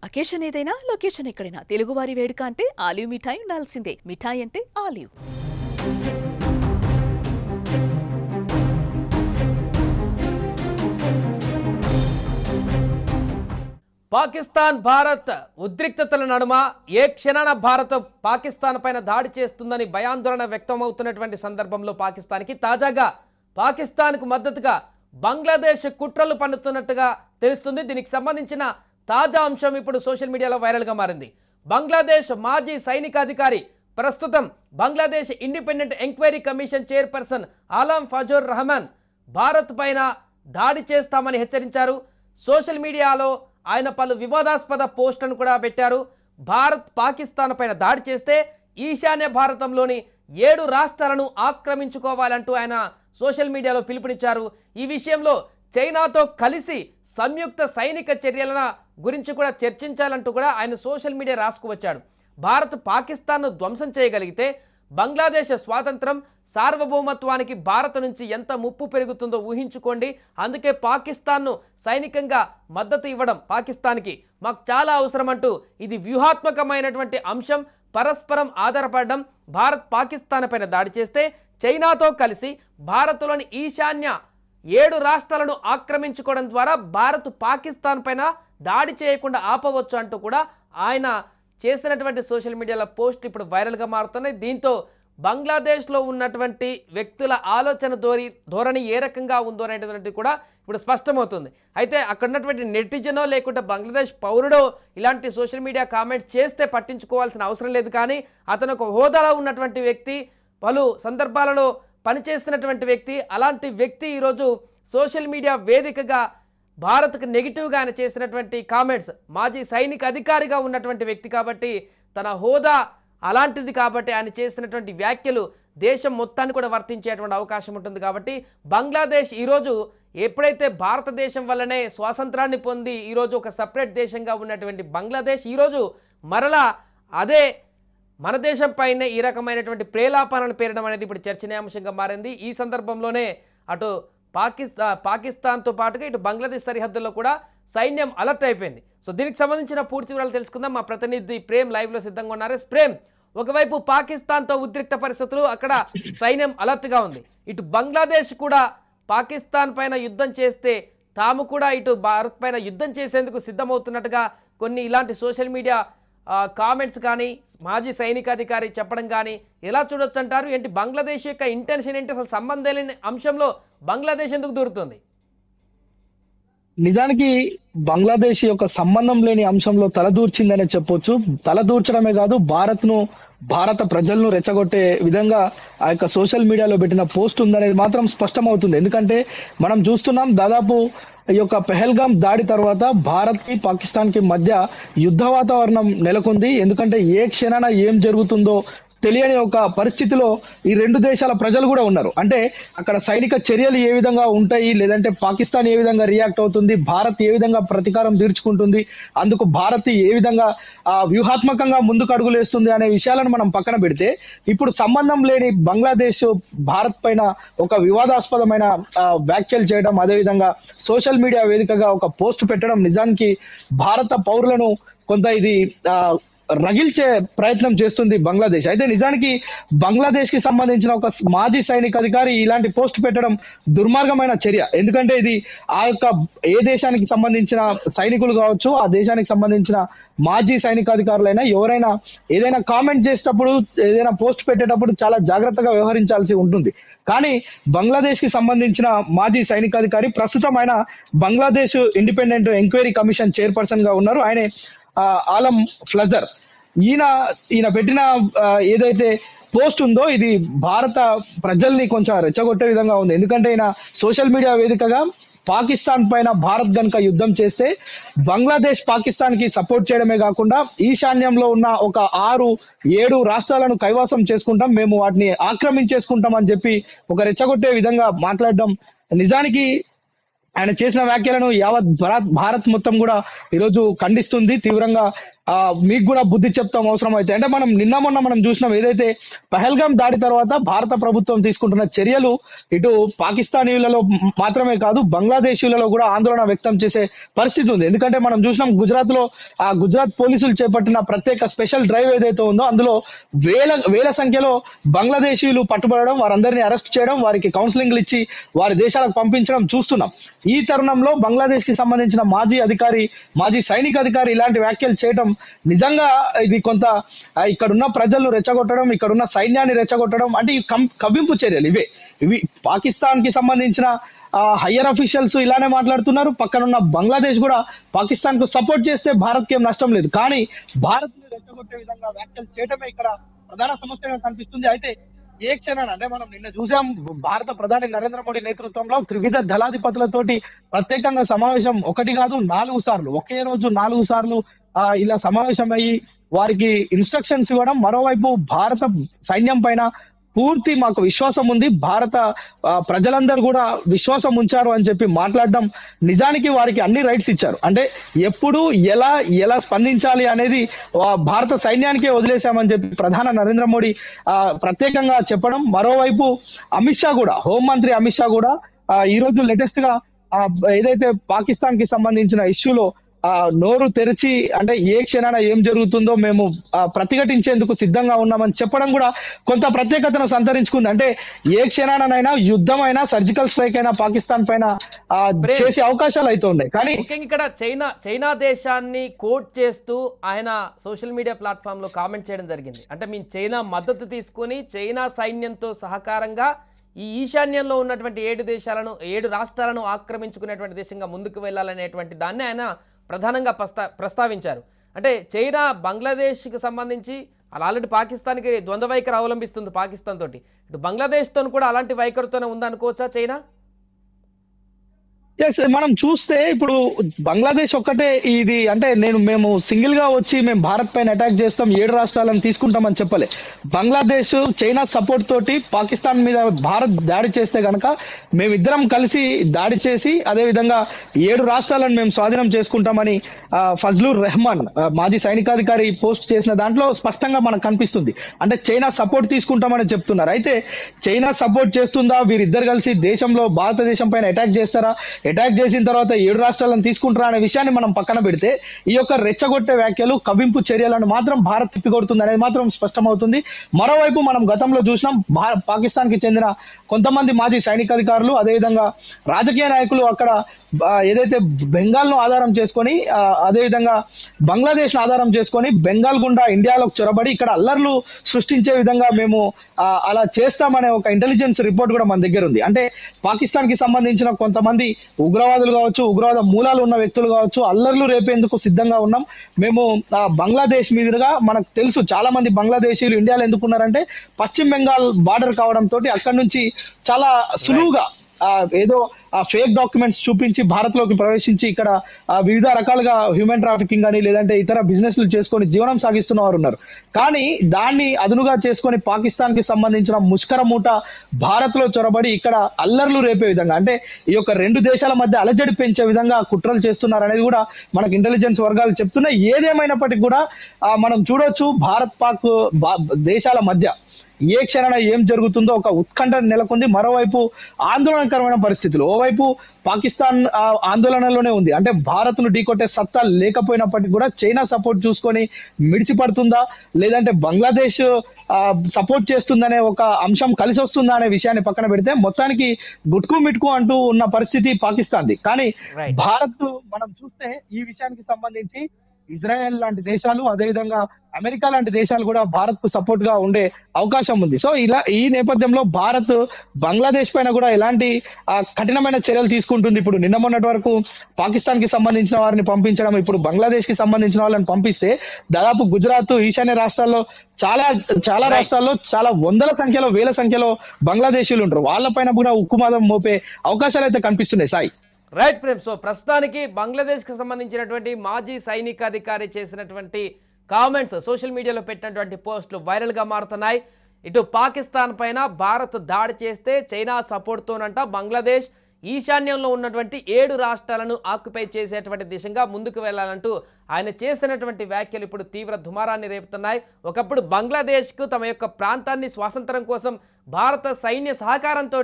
Occasion ఏదైనా location ఎక్కడైనా తెలుగువారి వేడుక అంటే ఆలివ్ మిఠాయి ఉండాల్సిందే. మిఠాయి అంటే ఆలివ్. పాకిస్తాన్ భారత్ ఉద్రిక్తతల నడుమ ఏ క్షణాన భారత్ పాకిస్తాన్ పైన దాడి చేస్తుందని భయాందోళన వ్యక్తమవుతున్నటువంటి సందర్భంలో పాకిస్తాన్కి తాజాగా పాకిస్తాన్కు మద్దతుగా బంగ్లాదేశ్ కుట్రలు పన్నుతున్నట్టుగా తెలుస్తుంది. దీనికి సంబంధించిన తాజా అంశం ఇప్పుడు సోషల్ మీడియాలో వైరల్గా మారింది. బంగ్లాదేశ్ మాజీ సైనికాధికారి ప్రస్తుతం Bangladesh independent enquiry commission chairperson Alam Fazlur Rahman Bharat పైన దాడి చేస్తామని హెచ్చరించారు. సోషల్ మీడియాలో ఆయన పలు వివాదాస్పద పోస్టులను కూడా పెట్టారు. భారత్ పాకిస్తాన్ పైన దాడి చేస్తే ఈశాన్య భారతంలోని 7 రాష్ట్రాలను ఆక్రమించుకోవాలంటూ ఆయన సోషల్ మీడియాలో పిలుపునిచ్చారు. ఈ విషయంలో చైనాతో కలిసి సంయుక్త సైనిక చర్యల గురించి కూడా చర్చించాలంటూ కూడా ఆయన సోషల్ మీడియా రాసుకువచ్చాడు. భారత్ పాకిస్తాన్ను ధ్వంసం చేయగలిగితే బంగ్లాదేశ్ స్వాతంత్రం సార్వభౌమత్వానికి భారత్ నుంచి ఎంత ముప్పు పెరుగుతుందో ఊహించుకోండి. అందుకే పాకిస్తాన్ను సైనికంగా మద్దతు ఇవ్వడం పాకిస్తాన్కి మాకు చాలా అవసరం అంటూ ఇది వ్యూహాత్మకమైనటువంటి అంశం. పరస్పరం ఆధారపడడం. భారత్ పాకిస్తాన్ పైన దాడి చేస్తే చైనాతో కలిసి భారత్లోని ఈశాన్య 7 రాష్ట్రాలను ఆక్రమించుకోవడం ద్వారా భారత్ పాకిస్తాన్ పైన దాడి చేయకుండా ఆపవచ్చు అంటూ కూడా ఆయన చేసినటువంటి సోషల్ మీడియాలో పోస్ట్ ఇప్పుడు వైరల్గా మారుతున్నాయి. దీంతో బంగ్లాదేశ్లో ఉన్నటువంటి వ్యక్తుల ఆలోచన ధోరణి ఏ రకంగా ఉందో అనేటువంటిది కూడా ఇప్పుడు స్పష్టమవుతుంది. అయితే అక్కడ ఉన్నటువంటి నెటిజనో లేకుంటే బంగ్లాదేశ్ పౌరుడో ఇలాంటి సోషల్ మీడియా కామెంట్స్ చేస్తే పట్టించుకోవాల్సిన అవసరం లేదు. కానీ అతను ఒక హోదాలో ఉన్నటువంటి వ్యక్తి, పలు సందర్భాలలో పనిచేస్తున్నటువంటి వ్యక్తి. అలాంటి వ్యక్తి ఈరోజు సోషల్ మీడియా వేదికగా భారత్కు నెగిటివ్గా ఆయన చేసినటువంటి కామెంట్స్, మాజీ సైనిక అధికారిగా ఉన్నటువంటి వ్యక్తి కాబట్టి తన హోదా అలాంటిది కాబట్టి ఆయన చేసినటువంటి వ్యాఖ్యలు దేశం మొత్తాన్ని కూడా వర్తించేటువంటి అవకాశం ఉంటుంది. కాబట్టి బంగ్లాదేశ్ ఈరోజు ఎప్పుడైతే భారతదేశం వల్లనే స్వాతంత్రాన్ని పొంది ఈరోజు ఒక సపరేట్ దేశంగా ఉన్నటువంటి బంగ్లాదేశ్ ఈరోజు మరలా అదే మన దేశం పైనే ఈ రకమైనటువంటి ప్రేలాపనను పేరడం అనేది ఇప్పుడు చర్చనీయాంశంగా మారింది. ఈ సందర్భంలోనే అటు పాకిస్తాన్తో పాటుగా ఇటు బంగ్లాదేశ్ సరిహద్దుల్లో కూడా సైన్యం అలర్ట్ అయిపోయింది. సో దీనికి సంబంధించిన పూర్తి వివరాలు తెలుసుకుందాం. మా ప్రతినిధి ప్రేమ్ లైవ్లో సిద్ధంగా ఉన్నారు. ప్రేమ్, ఒకవైపు పాకిస్తాన్తో ఉద్రిక్త పరిస్థితులు, అక్కడ సైన్యం అలర్ట్గా ఉంది. ఇటు బంగ్లాదేశ్ కూడా పాకిస్తాన్ పైన యుద్ధం చేస్తే తాము కూడా ఇటు భారత్ పైన యుద్ధం చేసేందుకు సిద్ధమవుతున్నట్టుగా కొన్ని ఇలాంటి సోషల్ మీడియా కామెంట్స్ కానీ మాజీ సైనికాధికారి చెప్పడం కానీ ఎలా చూడొచ్చు అంటారు? ఏంటి బంగ్లాదేశ్ యొక్క ఇంటెన్షన్ ఏంటి? అసలు సంబంధం లేని అంశంలో బంగ్లాదేశ్ ఎందుకు దూరుతుంది? నిజానికి బంగ్లాదేశ్ యొక్క సంబంధం లేని అంశంలో తలదూర్చిందనే చెప్పొచ్చు. తలదూర్చడమే కాదు, భారత ప్రజలను రెచ్చగొట్టే విధంగా ఆ యొక్క సోషల్ మీడియాలో పెట్టిన పోస్ట్ ఉందనేది మాత్రం స్పష్టమవుతుంది. ఎందుకంటే మనం చూస్తున్నాం, దాదాపు ఈ యొక్క పెహల్గాం దాడి తర్వాత భారత్ కి పాకిస్తాన్ కి మధ్య యుద్ధ వాతావరణం నెలకొంది. ఎందుకంటే ఏ క్షణాన ఏం జరుగుతుందో తెలియని ఒక పరిస్థితిలో ఈ 2 దేశాల ప్రజలు కూడా ఉన్నారు. అంటే అక్కడ సైనిక చర్యలు ఏ విధంగా ఉంటాయి, లేదంటే పాకిస్తాన్ ఏ విధంగా రియాక్ట్ అవుతుంది, భారత్ ఏ విధంగా ప్రతీకారం తీర్చుకుంటుంది, అందుకు భారత్ ఏ విధంగా వ్యూహాత్మకంగా ముందుకు అడుగులేస్తుంది అనే విషయాలను మనం పక్కన పెడితే, ఇప్పుడు సంబంధం లేని బంగ్లాదేశ్ భారత్ పైన ఒక వివాదాస్పదమైన వ్యాఖ్యలు చేయడం, అదేవిధంగా సోషల్ మీడియా వేదికగా ఒక పోస్ట్ పెట్టడం నిజానికి భారత పౌరులను కొంత ఇది రగిల్చే ప్రయత్నం చేస్తుంది బంగ్లాదేశ్. అయితే నిజానికి బంగ్లాదేశ్ కి సంబంధించిన ఒక మాజీ సైనిక అధికారి ఇలాంటి పోస్ట్ పెట్టడం దుర్మార్గమైన చర్య. ఎందుకంటే ఇది ఆ యొక్క ఏ దేశానికి సంబంధించిన సైనికులు కావచ్చు, ఆ దేశానికి సంబంధించిన మాజీ సైనికాధికారులైనా ఎవరైనా ఏదైనా కామెంట్ చేసేటప్పుడు, ఏదైనా పోస్ట్ పెట్టేటప్పుడు చాలా జాగ్రత్తగా వ్యవహరించాల్సి ఉంటుంది. కానీ బంగ్లాదేశ్ కి సంబంధించిన మాజీ సైనికాధికారి ప్రస్తుతం ఆయన Bangladesh independent enquiry commission chairperson గా ఉన్నారు. ఆయనే ఆలం ఫజూర్. ఈయన పెట్టిన ఏదైతే పోస్ట్ ఉందో ఇది భారత ప్రజల్ని కొంచెం రెచ్చగొట్టే విధంగా ఉంది. ఎందుకంటే ఈయన సోషల్ మీడియా వేదికగా పాకిస్తాన్ పైన భారత్ గనుక యుద్ధం చేస్తే బంగ్లాదేశ్ పాకిస్తాన్ కి సపోర్ట్ చేయడమే కాకుండా ఈశాన్యంలో ఉన్న ఒక 6-7 రాష్ట్రాలను కైవసం చేసుకుంటాం, మేము వాటిని ఆక్రమించేసుకుంటాం అని చెప్పి ఒక రెచ్చగొట్టే విధంగా మాట్లాడడం నిజానికి ఆయన చేసిన వ్యాఖ్యలను యావత్ భారత్ మొత్తం కూడా ఈరోజు ఖండిస్తుంది, తీవ్రంగా మీకు కూడా బుద్ధి చెప్తాం అవసరం అయితే. అంటే మనం నిన్న మొన్న మనం చూసినాం ఏదైతే పహల్గాం దాడి తర్వాత భారత ప్రభుత్వం తీసుకుంటున్న చర్యలు ఇటు పాకిస్తానీయులలో మాత్రమే కాదు బంగ్లాదేశీయులలో కూడా ఆందోళన వ్యక్తం చేసే పరిస్థితి ఉంది. ఎందుకంటే మనం చూసినాం గుజరాత్ లో గుజరాత్ పోలీసులు చేపట్టిన ప్రత్యేక స్పెషల్ డ్రైవ్ ఏదైతే ఉందో అందులో వేల సంఖ్యలో బంగ్లాదేశీయులు పట్టుబడడం, వారందరినీ అరెస్ట్ చేయడం, వారికి కౌన్సిలింగ్లు ఇచ్చి వారి దేశాలకు పంపించడం చూస్తున్నాం. ఈ తరుణంలో బంగ్లాదేశ్ కి సంబంధించిన మాజీ సైనిక అధికారి ఇలాంటి వ్యాఖ్యలు చేయడం నిజంగా ఇది కొంత ఇక్కడున్న ప్రజలను రెచ్చగొట్టడం, ఇక్కడున్న సైన్యాన్ని రెచ్చగొట్టడం అంటే ఈ కవ్వింపు చర్యలు ఇవి పాకిస్తాన్ కి సంబంధించిన హయ్యర్ అఫీషియల్స్ ఇలానే మాట్లాడుతున్నారు. పక్కనున్న బంగ్లాదేశ్ కూడా పాకిస్తాన్ కు సపోర్ట్ చేస్తే భారత్ కి ఏం నష్టం లేదు, కానీ భారత్ ని రెచ్చగొట్టే విధంగా వ్యాఖ్యలు చేయడమే ఇక్కడ ప్రధాన సమస్యగా కనిపిస్తుంది. అయితే ఏ క్షణాన్ని అంటే మనం నిన్న చూసాం భారత ప్రధాని నరేంద్ర మోడీ నేతృత్వంలో త్రివిధ దళాధిపతులతోటి ప్రత్యేకంగా సమావేశం 1 కాదు 4 సార్లు, ఒకే రోజు 4 సార్లు ఇలా సమావేశం అయ్యి వారికి ఇన్స్ట్రక్షన్స్ ఇవ్వడం. మరోవైపు భారత సైన్యం పైన పూర్తి మాకు విశ్వాసం ఉంది, భారత ప్రజలందరూ కూడా విశ్వాసం ఉంచారు అని చెప్పి మాట్లాడడం, నిజానికి వారికి అన్ని రైట్స్ ఇచ్చారు. అంటే ఎప్పుడు ఎలా స్పందించాలి అనేది భారత సైన్యానికే వదిలేశామని చెప్పి ప్రధాని నరేంద్ర మోడీ ప్రత్యేకంగా చెప్పడం. మరోవైపు అమిత్ షా కూడా, హోంమంత్రి అమిత్ షా కూడా ఈ రోజు లేటెస్ట్ గా ఏదైతే పాకిస్తాన్ కి సంబంధించిన ఇష్యూలో నోరు తెరిచి అంటే ఏ క్షణాన ఏం జరుగుతుందో మేము ప్రతిఘటించేందుకు సిద్ధంగా ఉన్నామని చెప్పడం కూడా కొంత ప్రత్యేకతను సంతరించుకుంది. అంటే ఏ క్షణానైనా యుద్ధమైనా సర్జికల్ స్ట్రైక్ అయినా పాకిస్తాన్ పైన చేసే అవకాశాలు అయితే ఉన్నాయి. కానీ ఇక్కడ చైనా దేశాన్ని కోట్ చేస్తూ ఆయన సోషల్ మీడియా ప్లాట్ఫామ్ లో కామెంట్ చేయడం జరిగింది. అంటే మేము చైనా మద్దతు తీసుకుని చైనా సైన్యంతో సహకారంగా ఈ ఈశాన్యంలో ఉన్నటువంటి 7 రాష్ట్రాలను ఆక్రమించుకునేటువంటి దేశంగా ముందుకు వెళ్ళాలనేటువంటి దాన్ని ఆయన ప్రధానంగా ప్రస్తావించారు. అంటే చైనా బంగ్లాదేశ్కి సంబంధించి అలా ఆల్రెడీ పాకిస్తాన్కి ద్వంద్వ వైఖరి అవలంబిస్తుంది పాకిస్తాన్ తోటి, ఇటు బంగ్లాదేశ్తో కూడా అలాంటి వైఖరితోనే ఉందనుకోవచ్చా చైనా? మనం చూస్తే ఇప్పుడు బంగ్లాదేశ్ ఒక్కటే ఇది అంటే మేము సింగిల్ గా వచ్చి మేము భారత్ పైన అటాక్ చేస్తాం 7 రాష్ట్రాలను తీసుకుంటామని చెప్పలే. బంగ్లాదేశ్ చైనా సపోర్ట్ తోటి పాకిస్తాన్ మీద భారత్ దాడి చేస్తే గనక మేమిద్దరం కలిసి దాడి చేసి అదే విధంగా 7 రాష్ట్రాలను మేము స్వాధీనం చేసుకుంటామని ఫజ్లుర్ రెహమాన్ మాజీ సైనికాధికారి పోస్ట్ చేసిన దాంట్లో స్పష్టంగా మనకు కనిపిస్తుంది. అంటే చైనా సపోర్ట్ తీసుకుంటామని చెప్తున్నారు. అయితే చైనా సపోర్ట్ చేస్తుందా, వీరిద్దరు కలిసి దేశంలో భారతదేశం పైన అటాక్ చేస్తారా, అటాక్ చేసిన తర్వాత 7 రాష్ట్రాలను తీసుకుంటారా అనే విషయాన్ని మనం పక్కన పెడితే ఈ యొక్క రెచ్చగొట్టే వ్యాఖ్యలు కవ్వింపు చర్యలను మాత్రం భారత్ తిప్పికొడుతుంది అనేది మాత్రం స్పష్టమవుతుంది. మరోవైపు మనం గతంలో చూసినాం పాకిస్తాన్ కి చెందిన కొంతమంది మాజీ సైనికాధికారులు అదేవిధంగా రాజకీయ నాయకులు అక్కడ ఏదైతే బెంగాల్ ను ఆధారం చేసుకొని అదేవిధంగా బంగ్లాదేశ్ ను ఆధారం చేసుకొని బెంగాల్ గుండా ఇండియాలోకి చొరబడి ఇక్కడ అల్లర్లు సృష్టించే విధంగా మేము అలా చేస్తామనే ఒక ఇంటెలిజెన్స్ రిపోర్ట్ కూడా మన దగ్గర ఉంది. అంటే పాకిస్తాన్ కి సంబంధించిన కొంతమంది ఉగ్రవాదులు కావచ్చు, ఉగ్రవాద మూలాలు ఉన్న వ్యక్తులు కావచ్చు, అల్లర్లు రేపేందుకు సిద్ధంగా ఉన్నాం. మేము బంగ్లాదేశ్ మీదుగా మనకు తెలుసు చాలా మంది బంగ్లాదేశీయులు ఇండియాలో ఎందుకున్నారంటే పశ్చిమ బెంగాల్ బార్డర్ కావడంతో అక్కడి నుంచి చాలా సులువుగా ఏదో ఫేక్ డాక్యుమెంట్స్ చూపించి భారత్ లోకి ప్రవేశించి ఇక్కడ వివిధ రకాలుగా హ్యూమన్ ట్రాఫికింగ్ అని లేదంటే ఇతర బిజినెస్లు చేసుకొని జీవనం సాగిస్తున్న వారు ఉన్నారు. కానీ దాన్ని అదునుగా చేసుకొని పాకిస్తాన్ కి సంబంధించిన ముష్కర మూట భారత్ లో చొరబడి ఇక్కడ అల్లర్లు రేపే విధంగా అంటే ఈ యొక్క 2 దేశాల మధ్య అలజడి పెంచే విధంగా కుట్రలు చేస్తున్నారు అనేది కూడా మనకు ఇంటెలిజెన్స్ వర్గాలు చెప్తున్నాయి. ఏదేమైనప్పటికీ కూడా మనం చూడొచ్చు భారత్ పాక్ దేశాల మధ్య ఏ క్షణాన ఏం జరుగుతుందో ఒక ఉత్కంఠ నెలకొంది. మరోవైపు ఆందోళనకరమైన పరిస్థితులు, ఓవైపు పాకిస్తాన్ ఆందోళనలోనే ఉంది. అంటే భారత్ ను ఢీకొట్టే సత్తా లేకపోయినప్పటికీ కూడా చైనా సపోర్ట్ చూసుకొని మిడిసిపడుతుందా లేదంటే బంగ్లాదేశ్ సపోర్ట్ చేస్తుందనే ఒక అంశం కలిసి వస్తుందా అనే విషయాన్ని పక్కన పెడితే మొత్తానికి గుట్కు మిట్కు అంటూ ఉన్న పరిస్థితి పాకిస్తాన్ది. కానీ భారత్ మనం చూస్తే ఈ విషయానికి సంబంధించి ఇజ్రాయెల్ లాంటి దేశాలు అదేవిధంగా అమెరికా లాంటి దేశాలు కూడా భారత్ కు సపోర్ట్ గా ఉండే అవకాశం ఉంది. సో ఈ నేపథ్యంలో భారత్ బంగ్లాదేశ్ పైన కూడా ఎలాంటి కఠినమైన చర్యలు తీసుకుంటుంది. ఇప్పుడు నిన్న మొన్నటి వరకు పాకిస్తాన్ కి సంబంధించిన వారిని పంపించడం, ఇప్పుడు బంగ్లాదేశ్ కి సంబంధించిన వాళ్ళని పంపిస్తే దాదాపు గుజరాత్ ఈశాన్య రాష్ట్రాల్లో చాలా రాష్ట్రాల్లో చాలా వేల సంఖ్యలో బంగ్లాదేశీయులు ఉంటారు. వాళ్ళపైన కూడా ఉక్కుమాదం మోపే అవకాశాలు అయితే కనిపిస్తున్నాయి. సాయి రైట్ ప్రేమ్. సో ప్రస్తుతానికి బంగ్లాదేశ్కి సంబంధించినటువంటి మాజీ సైనికాధికారి చేసినటువంటి కామెంట్స్ సోషల్ మీడియాలో పెట్టినటువంటి పోస్టులు వైరల్గా మారుతున్నాయి. ఇటు పాకిస్తాన్ పైన భారత్ దాడి చేస్తే చైనా సపోర్ట్తోనంట బంగ్లాదేశ్ ఈశాన్యంలో ఉన్నటువంటి 7 రాష్ట్రాలను ఆక్యుపై చేసేటువంటి దిశగా ముందుకు వెళ్లాలంటూ ఆయన చేసినటువంటి వ్యాఖ్యలు ఇప్పుడు తీవ్ర దుమారాన్ని రేపుతున్నాయి. ఒకప్పుడు బంగ్లాదేశ్కు తమ యొక్క ప్రాంతాన్ని స్వాతంత్రం కోసం భారత సైన్య సహకారంతో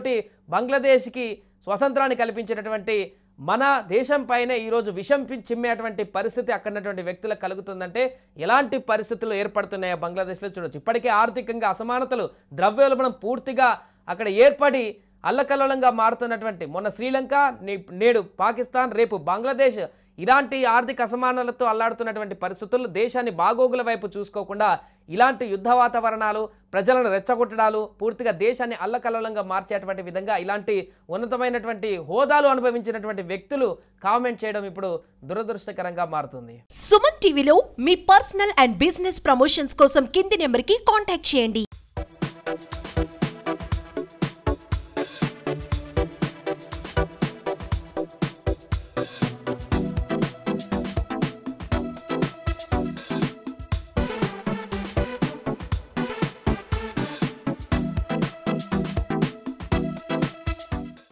బంగ్లాదేశ్కి స్వతంత్రాన్ని కల్పించినటువంటి మన దేశం పైనే ఈరోజు విషం చిమ్మేటువంటి పరిస్థితి అక్కడ ఉన్నటువంటి వ్యక్తులకు కలుగుతుందంటే ఎలాంటి పరిస్థితులు ఏర్పడుతున్నాయో బంగ్లాదేశ్లో చూడొచ్చు. ఇప్పటికే ఆర్థికంగా అసమానతలు, ద్రవ్యోల్బణం పూర్తిగా అక్కడ ఏర్పడి అల్లకల్లోలంగా మారుతున్నటువంటి మొన్న శ్రీలంక, నేడు పాకిస్తాన్, రేపు బంగ్లాదేశ్ ఇలాంటి ఆర్థిక అసమానతలతో అల్లాడుతున్నటువంటి పరిస్థితుల్లో దేశాన్ని బాగోగుల వైపు చూసుకోకుండా ఇలాంటి యుద్ధ వాతావరణాలు, ప్రజలను రెచ్చగొట్టడాలు, పూర్తిగా దేశాన్ని అల్లకల్లోలంగా మార్చేటువంటి విధంగా ఇలాంటి ఉన్నతమైనటువంటి హోదాలు అనుభవించినటువంటి వ్యక్తులు కామెంట్ చేయడం ఇప్పుడు దురదృష్టకరంగా మారుతుంది. సుమన్ టీవీలో మీ పర్సనల్ అండ్ బిజినెస్ ప్రమోషన్స్ కోసం కింది నెంబర్కి కాంటాక్ట్ చేయండి.